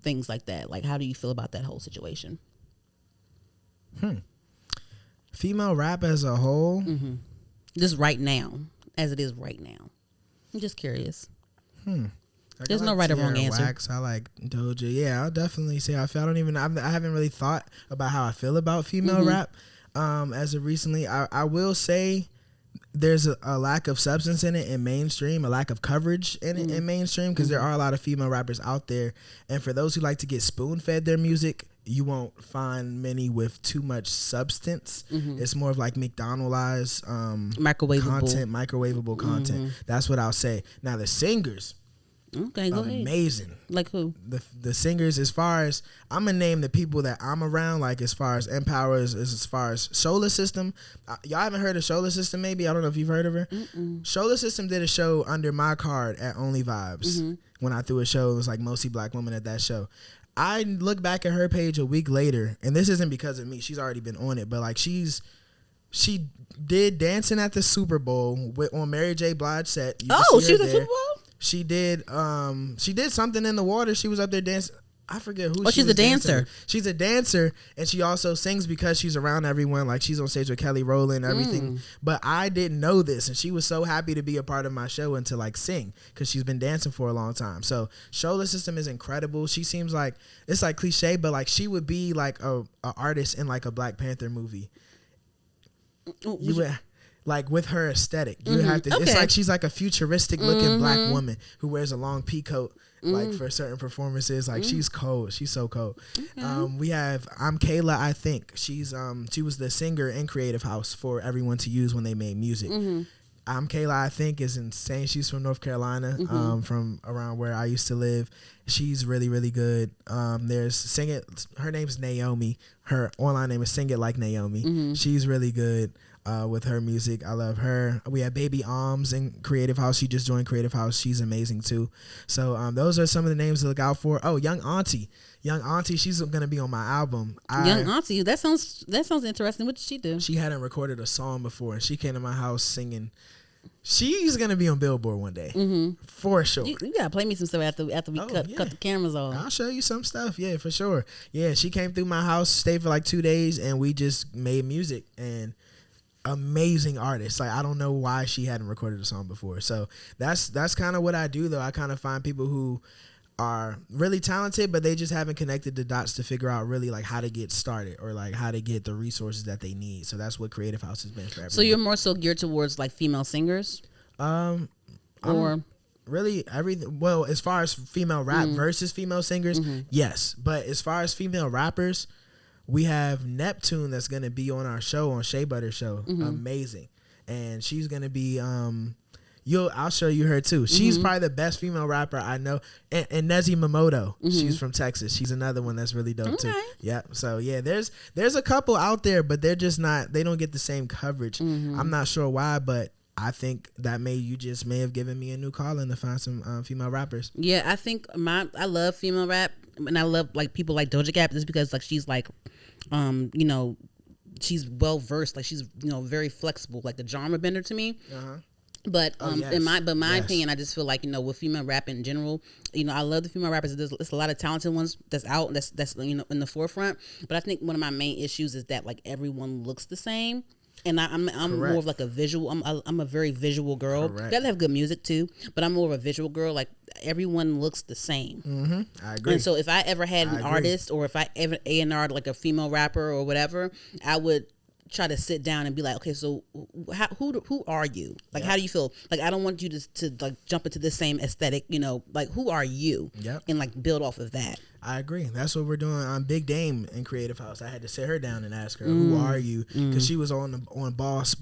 things like that? Like, how do you feel about that whole situation? Female rap as a whole? Just right now, as it is right now. I'm just curious. There's no right or wrong answer. Wax, I like Doja. Yeah, I'll definitely say I haven't really thought about how I feel about female rap as of recently. I will say there's a lack of substance in it in mainstream, a lack of coverage in it in mainstream because there are a lot of female rappers out there. And for those who like to get spoon-fed their music, you won't find many with too much substance. It's more of like McDonald's microwavable content. That's what I'll say. Now the singers, okay, go ahead. Amazing. Like who? The singers, as far as I'm gonna name the people that I'm around, like as far as Empower, as far as Solar System. Y'all haven't heard of Solar System? Maybe I don't know if you've heard of her. Solar System did a show under my card at Only Vibes when I threw a show. It was like mostly black women at that show. I look back at her page a week later, and this isn't because of me. She's already been on it, but like she did Dancing at the Super Bowl on Mary J. Blige set. She was at Super Bowl? She did something in the water. She was up there dancing. I forget who. Oh, she's a dancer. She's a dancer, and she also sings because she's around everyone. Like she's on stage with Kelly Rowland, everything. But I didn't know this, and she was so happy to be a part of my show and to like sing because she's been dancing for a long time. So Shola System is incredible. She seems like it's like cliche, but like she would be like a artist in like a Black Panther movie. You would. Like with her aesthetic, you have to. Okay. It's like she's like a futuristic looking Black woman who wears a long pea coat, like for certain performances. Like she's cold. She's so cold. Okay. We have I'm Kayla. I think she's she was the singer in Creative House for everyone to use when they made music. I'm Kayla. I think is insane. She's from North Carolina, from around where I used to live. She's really, really good. There's Sing It. Her name's Naomi. Her online name is Sing It Like Naomi. She's really good. With her music, I love her. We have Baby Alms in Creative House. She just joined Creative House. She's amazing too. So those are some of the names to look out for. Oh, Young Auntie, she's gonna be on my album. Young Auntie, that sounds interesting. What did she do? She hadn't recorded a song before, and she came to my house singing. She's gonna be on Billboard one day, for sure. You gotta play me some stuff after we cut the cameras off. I'll show you some stuff, yeah, for sure. Yeah, she came through my house, stayed for like 2 days, and we just made music. And amazing artist. Like I don't know why she hadn't recorded a song before. So that's kind of what I do though. I kind of find people who are really talented, but they just haven't connected the dots to figure out really like how to get started or like how to get the resources that they need. So that's what Creative House has been for everyone. So you're more so geared towards like female singers? Or really everything. Well, as far as female rap versus female singers, yes. But as far as female rappers, we have Neptune that's going to be on our show, on Shea Butter Show. Amazing. And she's going to be, I'll show you her too. She's probably the best female rapper I know. And Nezzy Momoto, she's from Texas. She's another one that's really dope too. Yeah. So yeah, there's a couple out there, but they're just not, they don't get the same coverage. I'm not sure why, but I think that you just may have given me a new calling to find some female rappers. Yeah, I think I love female rap, and I love like people like Doja Cat just because like she's like, she's well versed, like she's very flexible, like the genre bender to me. But in my opinion, I just feel like with female rap in general, I love the female rappers. There's a lot of talented ones that's out, that's in the forefront. But I think one of my main issues is that like everyone looks the same. And I'm more of like a visual. I'm a very visual girl. Gotta have good music too, but I'm more of a visual girl. Like everyone looks the same. I agree. And so if I ever had an artist, or if I ever A&R'd like a female rapper or whatever, I would try to sit down and be like, okay, so who are you? Like, how do you feel? Like, I don't want you to like jump into the same aesthetic. Like who are you? And like build off of that. I agree. That's what we're doing on Big Dame in Creative House. I had to sit her down and ask her, who are you? Because she was on boss.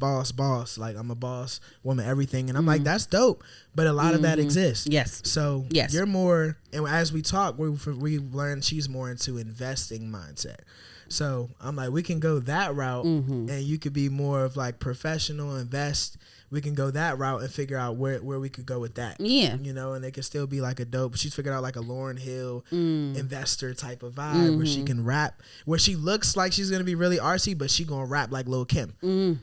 Like, I'm a boss woman, everything. And I'm like, that's dope. But a lot of that exists. Yes. So you're more, and as we talk, we learned she's more into investing mindset. So I'm like, we can go that route, and you could be more of like professional, invest. We can go that route and figure out where we could go with that. Yeah. And it could still be like a dope. She's figured out like a Lauryn Hill investor type of vibe where she can rap, where she looks like she's going to be really artsy, but she going to rap like Lil' Kim.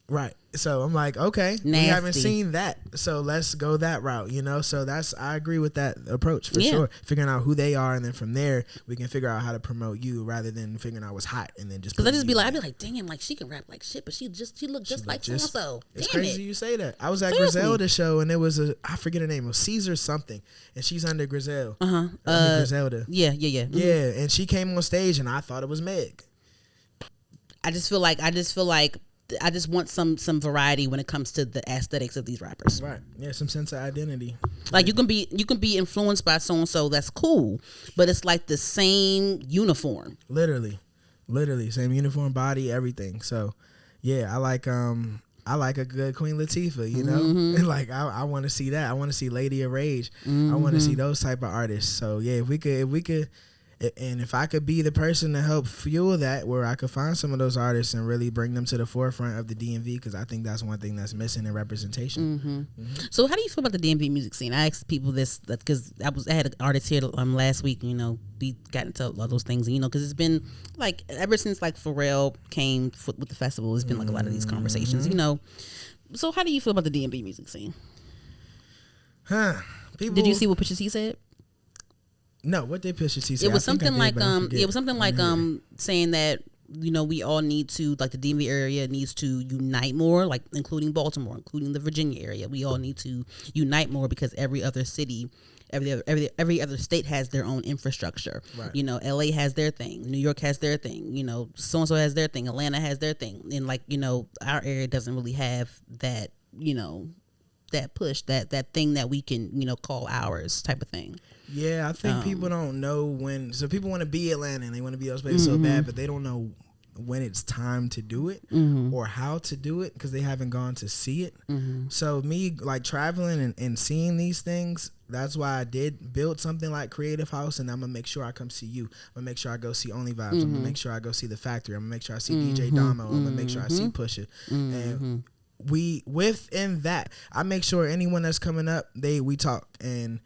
Right. So I'm like, okay, we haven't seen that. So let's go that route, So I agree with that approach for sure. Figuring out who they are, and then from there we can figure out how to promote you rather than figuring out what's hot and then just. Because I'd be like, damn, like she can rap like shit, but she looked just like so. It's crazy you say that. I was at Griselda's show, and there was I forget her name, it was Caesar something, and she's under Griselda. Griselda. Yeah. Yeah, and she came on stage, and I thought it was Meg. I just feel like I just want some variety when it comes to the aesthetics of these rappers. Right. Yeah, some sense of identity. Like you can be influenced by so and so, that's cool, but it's like the same uniform. Literally same uniform, body, everything. So, yeah, I like a good Queen Latifah, and like I want to see that. I want to see Lady of Rage. I want to see those type of artists. So yeah, if we could. And if I could be the person to help fuel that, where I could find some of those artists and really bring them to the forefront of the DMV, because I think that's one thing that's missing in representation. So how do you feel about the DMV music scene? I asked people this because I had an artist here last week. We got into all those things. Because it's been like ever since like Pharrell came with the festival, it's been like a lot of these conversations. So how do you feel about the DMV music scene? People, did you see what Pusha T said? No, what did Pusha T say? It was something like it was something like saying that, you know, we all need to, like, the DMV area needs to unite more, like including Baltimore, including the Virginia area. We all need to unite more because every other city, every other state has their own infrastructure. Right. You know, LA has their thing, New York has their thing, you know, so and so has their thing, Atlanta has their thing, and, like, you know, our area doesn't really have that, you know, that push, that thing that we can, you know, call ours type of thing. Yeah, I think people don't know when. So people want to be Atlanta and they want to be those places so bad, but they don't know when it's time to do it or how to do it because they haven't gone to see it. So me, like, traveling and seeing these things, that's why I did build something like Creative House, and I'm gonna make sure I come see you. I'm gonna make sure I go see Only Vibes. I'm gonna make sure I go see The Factory. I'm gonna make sure I see DJ Damo. I'm gonna make sure I see Pusha. And we, within that, I make sure anyone that's coming up, we talk and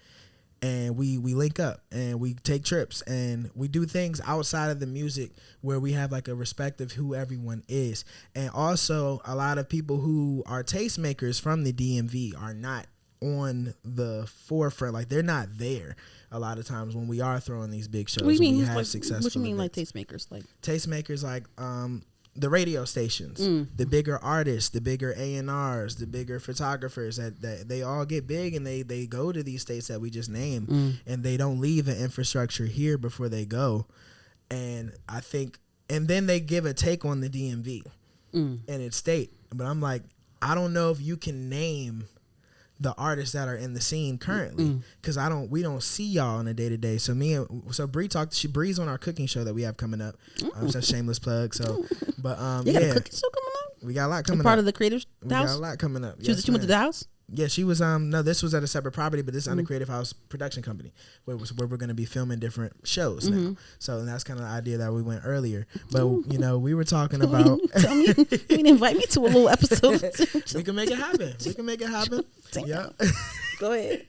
we link up and we take trips and we do things outside of the music where we have like a respect of who everyone is. And also a lot of people who are tastemakers from the DMV are not on the forefront. Like, they're not there a lot of times when we are throwing these big shows. What do you mean? We have like, successful what do you mean, events. like tastemakers? Like Tastemakers, like the radio stations, the bigger artists, the bigger A&Rs, the bigger photographers that they all get big and they go to these states that we just named and they don't leave an infrastructure here before they go. And I think, and then they give a take on the DMV and its state. But I'm like, I don't know if you can name the artists that are in the scene currently because we don't see y'all on a day-to-day. So Bree's on our cooking show that we have coming up. So shameless plug. So but you got a cooking show coming up? We got a lot coming up. Part of the Creative House? We got a lot coming up. She went to the house? Yeah, she was no, this was at a separate property, but this is under Creative House production company where we're going to be filming different shows now. So that's kind of the idea that we went earlier. But you know, we were talking about tell me, you didn't invite me to a little episode. We can make it happen. Yeah. Go ahead.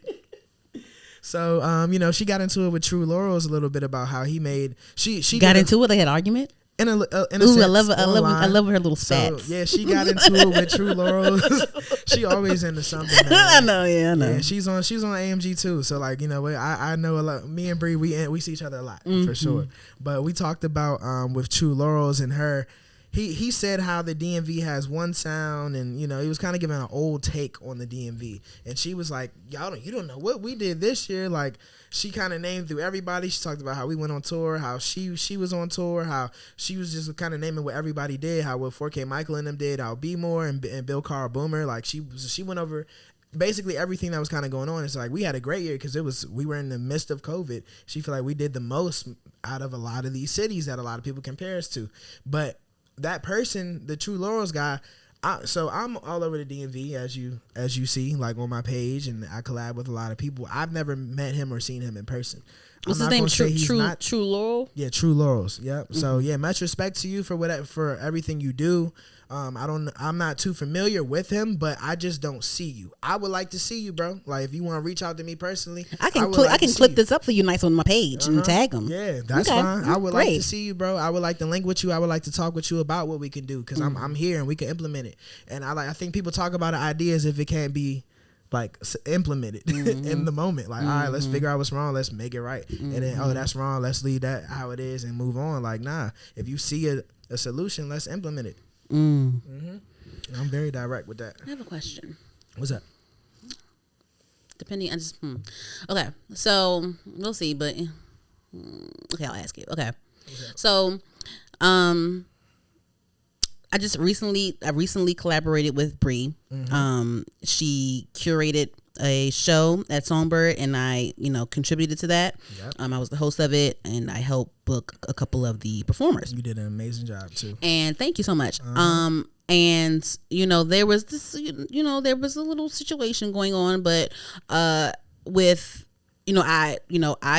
So you know, she got into it with True Laurels a little bit about how he made she got into it. They had an argument. In a sense, I love her little stats. So, yeah, she got into it with True Laurels. She always into something. Man. I know. Yeah, she's on AMG too. So, like, you know, I know a lot. Me and Bree, we see each other a lot for sure. But we talked about with True Laurels and her. He said how the DMV has one sound, and you know, he was kind of giving an old take on the DMV, and she was like, you don't know what we did this year. Like, she kind of named through everybody. She talked about how we went on tour, how she was on tour, how she was just kind of naming what everybody did, how what 4K Michael and them did, how B More and Bill Carl Boomer, like she went over basically everything that was kind of going on. It's like we had a great year because we were in the midst of COVID. She felt like we did the most out of a lot of these cities that a lot of people compare us to, but that person, the True Laurels guy, so I'm all over the DMV as you see, like on my page, and I collab with a lot of people. I've never met him or seen him in person. What's his name? True Laurel? Yeah, True Laurels. Yep. So yeah, much respect to you for everything you do. I'm not too familiar with him, but I just don't see you. I would like to see you, bro. Like, if you want to reach out to me personally, I can clip this up for you nice on my page and tag him. Yeah, that's fine. I would like to see you, bro. I would like to link with you. I would like to talk with you about what we can do because I'm here and we can implement it. And I think people talk about ideas if it can't be like implemented in the moment. Like, all right, let's figure out what's wrong. Let's make it right. And then, that's wrong. Let's leave that how it is and move on. Like, nah, if you see a solution, let's implement it. I'm very direct with that. I have a question. What's up? Depending on okay, so we'll see, but okay, I'll ask you. Okay, so I recently collaborated with Bree. She curated a show at Songbird, and I contributed to that. I was the host of it, and I helped book a couple of the performers. You did an amazing job too, and thank you so much. And there was this there was a little situation going on, but with I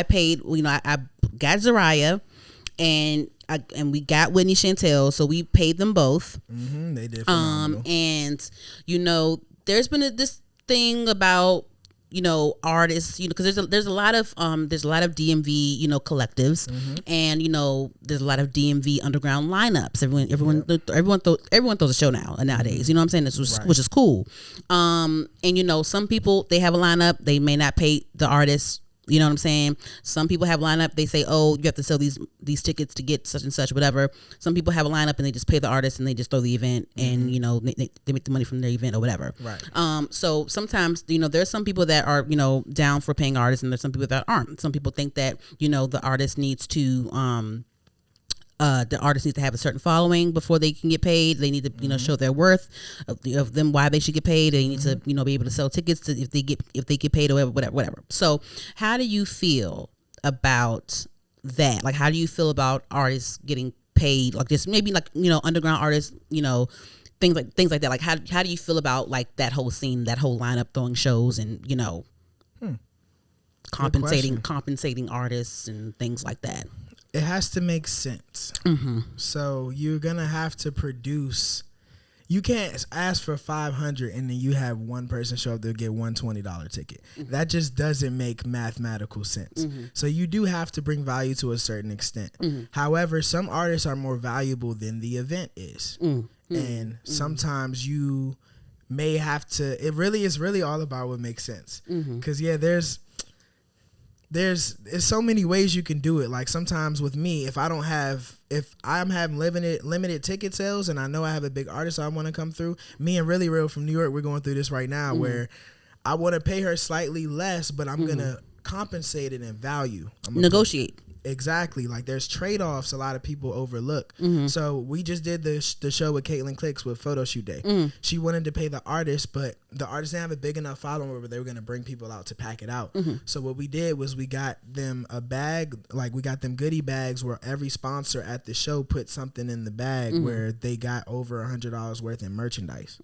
paid, I got Zariah, and we got Whitney Chantel, so we paid them both. They did phenomenal. And there's been this thing about artists, because there's a lot of DMV collectives, and there's a lot of DMV underground lineups. Everyone throws a show nowadays. You know what I'm saying? Which is cool. And some people, they have a lineup, they may not pay the artists You know what I'm saying? Some people have lineup. They say, oh, you have to sell these tickets to get such and such, whatever. Some people have a lineup and they just pay the artist and they just throw the event and, you know, they make the money from their event or whatever. Right. So sometimes, you know, there's some people that are, you know, down for paying artists and there's some people that aren't. Some people think that, you know, the artist needs to have a certain following before they can get paid. They need to, you know, show their worth of them, why they should get paid. They need to, you know, be able to sell tickets to, if they get paid or whatever. So how do you feel about that? Like, how do you feel about artists getting paid? Like, just maybe like, you know, underground artists, you know, things like that. Like, how do you feel about like that whole scene, that whole lineup, throwing shows and, you know, compensating artists and things like that? It has to make sense. So you're gonna have to produce. You can't ask for 500 and then you have one person show up to get $120 ticket. That just doesn't make mathematical sense. So you do have to bring value to a certain extent. However, some artists are more valuable than the event is, and sometimes you may have to. It really is really all about what makes sense. Because there's so many ways you can do it. Like sometimes with me, if I'm having limited ticket sales and I know I have a big artist I want to come through, me and Really Real from New York, we're going through this right now where I want to pay her slightly less, but I'm going to compensate it in value. Negotiate. Exactly. Like there's trade-offs a lot of people overlook. So we just did the show with Caitlin Clicks with Photo Shoot Day. She wanted to pay the artist, but the artist didn't have a big enough following where they were going to bring people out to pack it out. So what we did was we got them a bag, like we got them goodie bags where every sponsor at the show put something in the bag where they got over $100 worth in merchandise.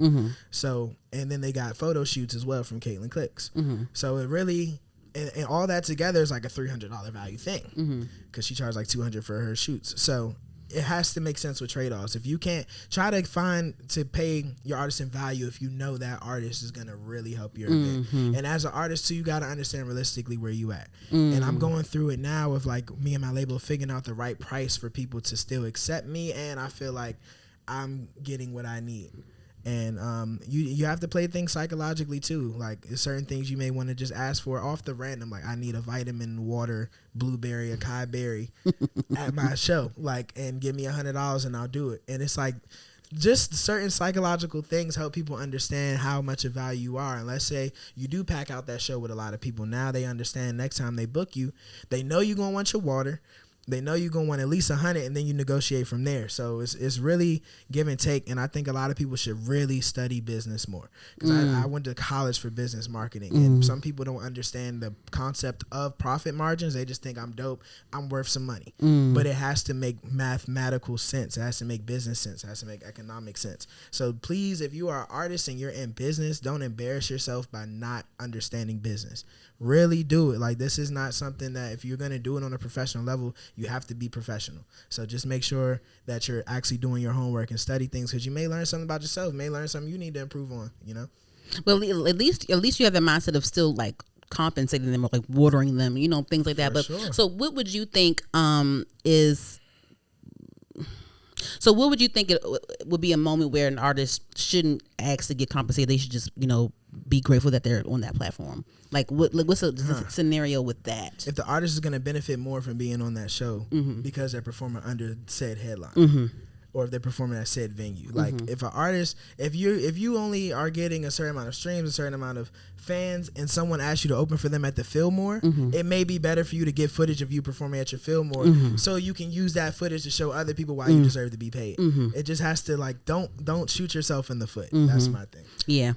So, and then they got photo shoots as well from Caitlin Clicks. So it really... And all that together is like a $300 value thing because she charged like $200 for her shoots. So it has to make sense with trade-offs. If you can't try to pay your artist in value, if you know that artist is going to really help your event. And as an artist too, you got to understand realistically where you at. And I'm going through it now with like me and my label figuring out the right price for people to still accept me. And I feel like I'm getting what I need. And you have to play things psychologically too. Like there's certain things you may want to just ask for off the random. Like I need a vitamin water blueberry, acai berry at my show. Like and give me $100 and I'll do it. And it's like just certain psychological things help people understand how much of value you are. And let's say you do pack out that show with a lot of people. Now they understand next time they book you, they know you're gonna want your water. They know you're going to want at least 100 and then you negotiate from there. So it's really give and take. And I think a lot of people should really study business more because I went to college for business marketing and some people don't understand the concept of profit margins. They just think I'm dope. I'm worth some money, but it has to make mathematical sense. It has to make business sense. It has to make economic sense. So please, if you are an artist and you're in business, don't embarrass yourself by not understanding business. Really do it. Like this is not something that if you're going to do it on a professional level, you have to be professional. So just make sure that you're actually doing your homework and study things because you may learn something about yourself, may learn something you need to improve on, you know? Well, at least you have the mindset of still like compensating them or like watering them, you know, things like that. But sure. So what would you think what would you think it would be a moment where an artist shouldn't ask to get compensated? They should just, you know, be grateful that they're on that platform. Like, what's a scenario with that? If the artist is going to benefit more from being on that show because they're performing under said headline, or if they're performing at said venue. Like, if an artist, if you only are getting a certain amount of streams, a certain amount of fans, and someone asks you to open for them at the Fillmore, it may be better for you to get footage of you performing at your Fillmore so you can use that footage to show other people why you deserve to be paid. It just has to, like, don't shoot yourself in the foot. That's my thing. Yeah.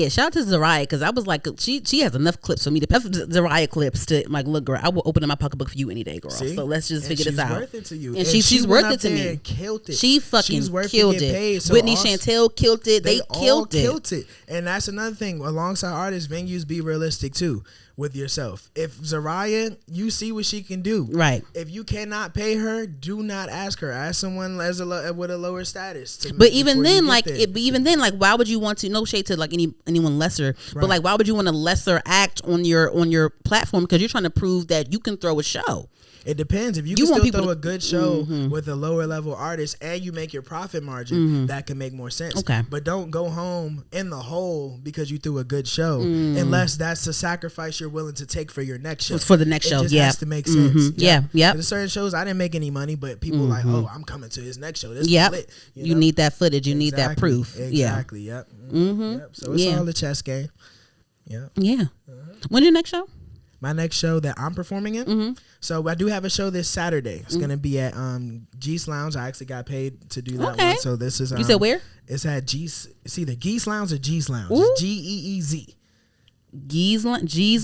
Shout out to Zariah because I was like, she has enough clips for me to Zariah clips to like, look, girl, I will open up my pocketbook for you any day, girl. See? So let's just figure this out. She's worth it to you, and she's worth it to me. And killed it. She fucking killed it. So Whitney Chantel killed it. They killed it. And that's another thing. Alongside artists, venues, be realistic too with yourself. If Zariah, you see what she can do. Right. If you cannot pay her, do not ask her. Ask someone with a lower status. But even then, why would you want to? No shade to like anyone lesser, but like, why would you want a lesser act on your platform? Because you're trying to prove that you can throw a show. It depends. If you can still throw a good show with a lower level artist and you make your profit margin, that can make more sense. Okay. But don't go home in the hole because you threw a good show, unless that's the sacrifice you're willing to take for your next show. For the next show, it just has to make sense. Yeah. There's certain shows I didn't make any money, but people like, oh, I'm coming to his next show. This is lit. You need that footage. You need that proof. Exactly. Yep. So it's all the chess game. Yeah. When's your next show? My next show that I'm performing in. So I do have a show this Saturday. It's gonna be at Geese Lounge. I actually got paid to do that one. So this is you said where? It's at Geese. It's either Geese Lounge or Geese Lounge. Geez. G's Lounge. G's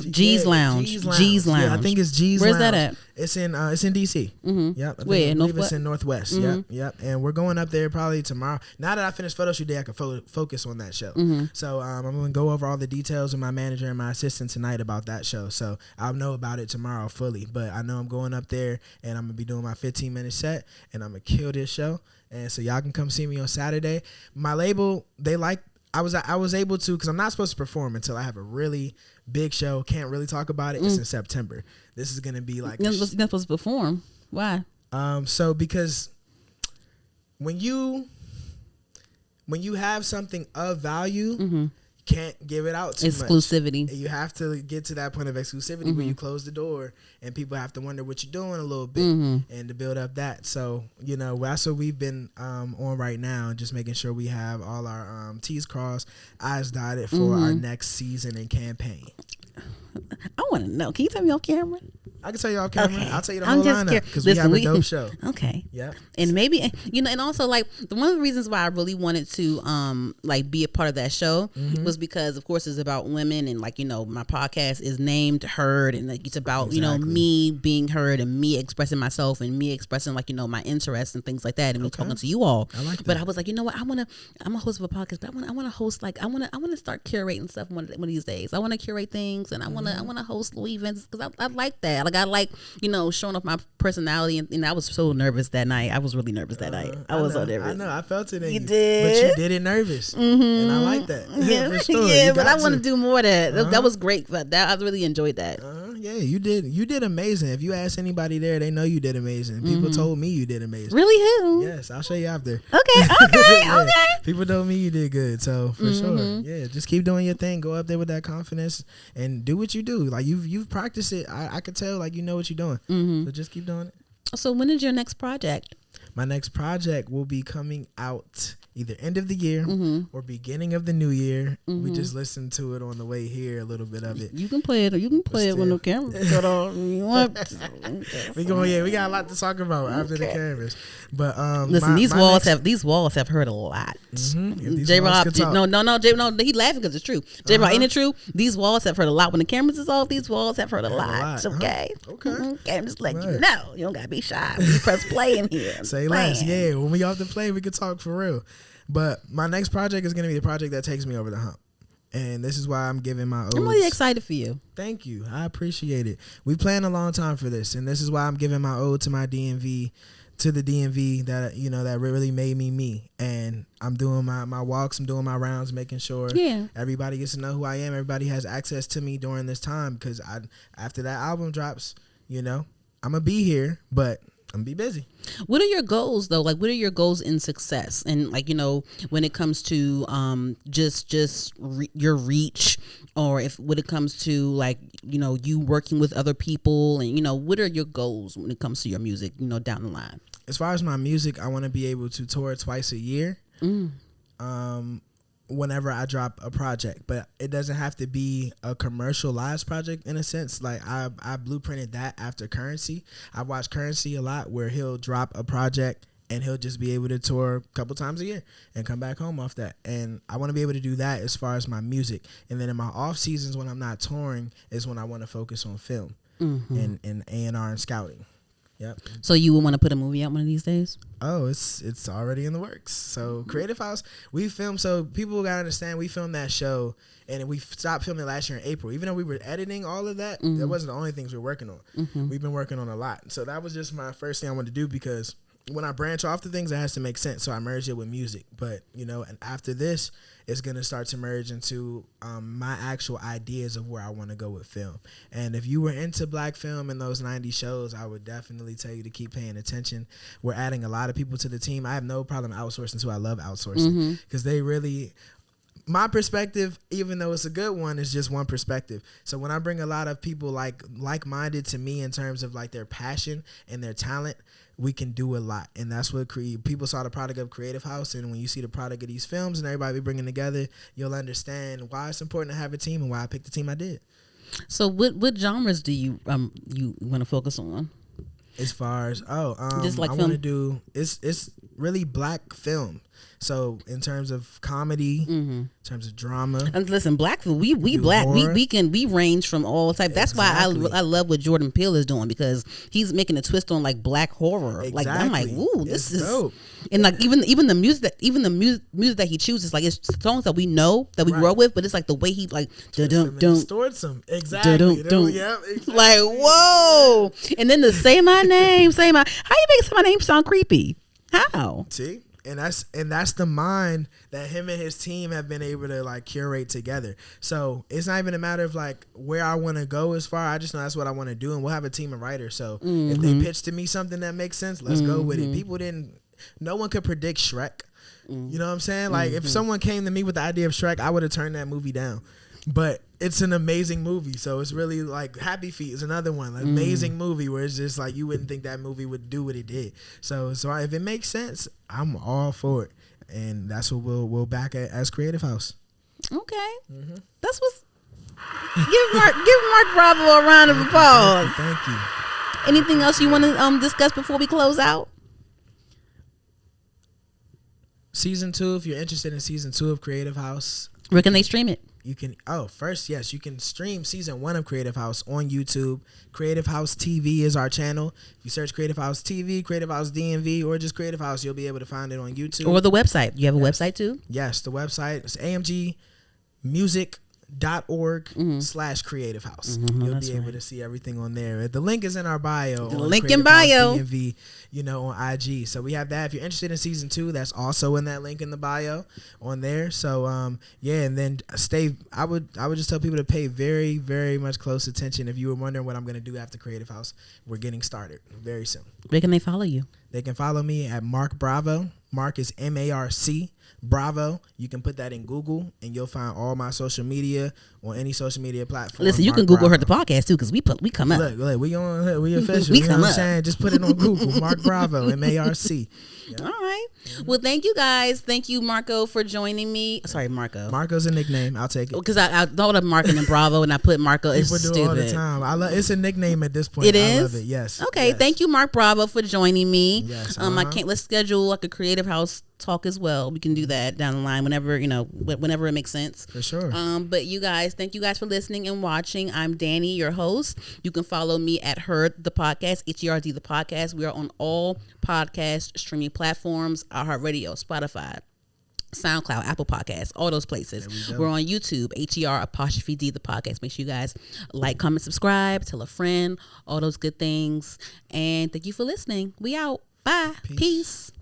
Lounge. Yeah, I think it's G's Where's Lounge. that at? It's in DC. Yep. Where? I believe it's in Northwest. Yep. And we're going up there probably tomorrow. Now that I finished photo shoot day, I can focus on that show. So I'm going to go over all the details with my manager and my assistant tonight about that show. So I'll know about it tomorrow fully. But I know I'm going up there and I'm going to be doing my 15-minute set and I'm going to kill this show. And so y'all can come see me on Saturday. My label, I was able to, because I'm not supposed to perform until I have a really big show. Can't really talk about it. It's in September. This is gonna be like you're not supposed to perform. Why? So because when you have something of value, you can't give it out too exclusivity. much. You have to get to that point of exclusivity where you close the door and people have to wonder what you're doing a little bit and to build up that. So, that's what we've been on right now, just making sure we have all our T's crossed, I's dotted for our next season and campaign. I want to know. Can you tell me off camera? I can tell you off camera. Okay. I'll tell you the whole lineup because we have a dope show. Okay. Yeah. And maybe, and also like one of the reasons why I really wanted to be a part of that show was because of course it's about women and my podcast is named Heard and it's about, me being heard and me expressing myself and me expressing my interests and things like that and me talking to you all. I like that. But I was like, you know what? I'm a host of a podcast, but I want to host I want to start curating stuff one of these days. I want to curate things and I want to host little events because I like that. I like, showing off my personality. And I was so nervous that night. I was really nervous that night. I was so nervous. I know. I felt it in you. Did. But you did it nervous. And I like that. Yeah, for sure. Yeah, but I want to do more of that. That was great. But I really enjoyed that. Yeah, you did. You did amazing. If you ask anybody there, they know you did amazing. People told me you did amazing. Really? Who? Yes, I'll show you after. Okay. Yeah. People told me you did good. So for sure. Yeah, just keep doing your thing. Go up there with that confidence and do what you do. Like you've practiced it. I could tell you know what you're doing. So just keep doing it. So when is your next project? My next project will be coming out either end of the year or beginning of the new year. We just listened to it on the way here, a little bit of it. You can play it, or you can play it when the camera's cut off. You want? We got a lot to talk about after the cameras. But listen, these walls have heard a lot. J Rob, no, he laughing because it's true. J Rob, ain't it true? These walls have heard a lot. When the cameras is off, these walls have heard a lot. Okay, okay, I'm just letting you know. You don't gotta be shy. You press play in here. Say less. Yeah, when we off the play, we can talk for real. But my next project is going to be the project that takes me over the hump. And this is why I'm giving my odes. I'm really excited for you. Thank you. I appreciate it. We planned a long time for this. And this is why I'm giving my ode to my DMV, to the DMV that, that really made me me. And I'm doing my walks. I'm doing my rounds, making sure everybody gets to know who I am. Everybody has access to me during this time. Because after that album drops, I'm going to be here. But I'm gonna be busy. What are your goals though? Like, what are your goals in success? And when it comes to your reach, or when it comes to you working with other people, and what are your goals when it comes to your music? Down the line. As far as my music, I want to be able to tour twice a year. Whenever I drop a project, but it doesn't have to be a commercialized project in a sense. Like I blueprinted that after Currency. I watched Currency a lot where he'll drop a project and he'll just be able to tour a couple times a year and come back home off that. And I want to be able to do that as far as my music. And then in my off seasons when I'm not touring is when I want to focus on film and A&R and scouting. Yep. So you would want to put a movie out one of these days? Oh, it's already in the works. So Creative House, we filmed. So people gotta understand, we filmed that show, and we stopped filming last year in April. Even though we were editing all of that, that wasn't the only things we were working on. We've been working on a lot. So that was just my first thing I wanted to do because when I branch off the things, it has to make sense. So I merge it with music. But, you know, and after this, it's going to start to merge into my actual ideas of where I want to go with film. And if you were into black film and those 90s shows, I would definitely tell you to keep paying attention. We're adding a lot of people to the team. I have no problem outsourcing too. I love outsourcing because they really... My perspective, even though it's a good one, is just one perspective. So when I bring a lot of people like-minded to me in terms of like their passion and their talent, we can do a lot. And that's what people saw the product of Creative House. And when you see the product of these films and everybody be bringing together, you'll understand why it's important to have a team and why I picked the team I did. So what genres do you want to focus on? As far as just like I want to do it's really black film. So in terms of comedy, in terms of drama, and listen, black food, we black, horror. we range from all type. That's exactly. Why I love what Jordan Peele is doing, because he's making a twist on like black horror. Exactly. Like I'm like, ooh, this is dope. And like even the music that he chooses, like it's songs that we know that we grew up with, but it's like the way he like distorts them. Exactly. Yeah, exactly. Like whoa, and then the say my name, how you make say my name sound creepy? How? See. And that's the mind that him and his team have been able to like curate together. So it's not even a matter of like where I want to go as far. I just know that's what I want to do, and we'll have a team of writers. So if they pitch to me something that makes sense, let's go with it. No one could predict Shrek. You know what I'm saying? Like if someone came to me with the idea of Shrek, I would have turned that movie down. But it's an amazing movie. So it's really like Happy Feet is another one. An amazing movie where it's just like you wouldn't think that movie would do what it did. So if it makes sense, I'm all for it. And that's what we'll back at as Creative House. Okay. That's what's... Give Marc Bravo a round of applause. Thank you. Anything else you want to discuss before we close out? Season 2, if you're interested in Season 2 of Creative House. Where can they stream it? You can you can stream Season 1 of Creative House on YouTube. Creative House TV is our channel. If you search Creative House TV, Creative House DMV, or just Creative House, you'll be able to find it on YouTube. Or the website. You have a website too? Yes, the website is amgmusic.org/Creative House. You'll be able to see everything on there. The link is in our bio. The link in bio. DMV, on IG. So we have that. If you're interested in Season 2, that's also in that link in the bio on there. So and then I would just tell people to pay very, very much close attention. If you were wondering what I'm going to do after Creative House, we're getting started very soon. Where can they follow you? They can follow me at Marc Bravo. Marc is MARC. Bravo. You can put that in Google and you'll find all my social media on any social media platform. Listen, you can Google her the podcast too, because we come up. Look, we official. You know what I'm saying? Just put it on Google. Marc Bravo, MARC. Yeah. All right. Well, thank you guys. Thank you, Marco, for joining me. Sorry, Marco. Marco's a nickname. I'll take it. Because I thought of Marc and then Bravo, and I put Marco. It's stupid. People do it all the time. It's a nickname at this point. It is? I love it. Yes. Okay. Yes. Thank you, Marc Bravo, for joining me. Yes. Let's schedule like a Creative House talk as well. We can do that down the line whenever it makes sense. For sure. But you guys, thank you guys for listening and watching. I'm Dani, your host. You can follow me at Herd the Podcast, HERD the Podcast. We are on all podcast streaming platforms: iHeartRadio, Spotify, SoundCloud, Apple Podcasts, all those places. We're on YouTube, HER'_D the Podcast. Make sure you guys like, comment, subscribe, tell a friend, all those good things. And thank you for listening. We out. Bye. Peace.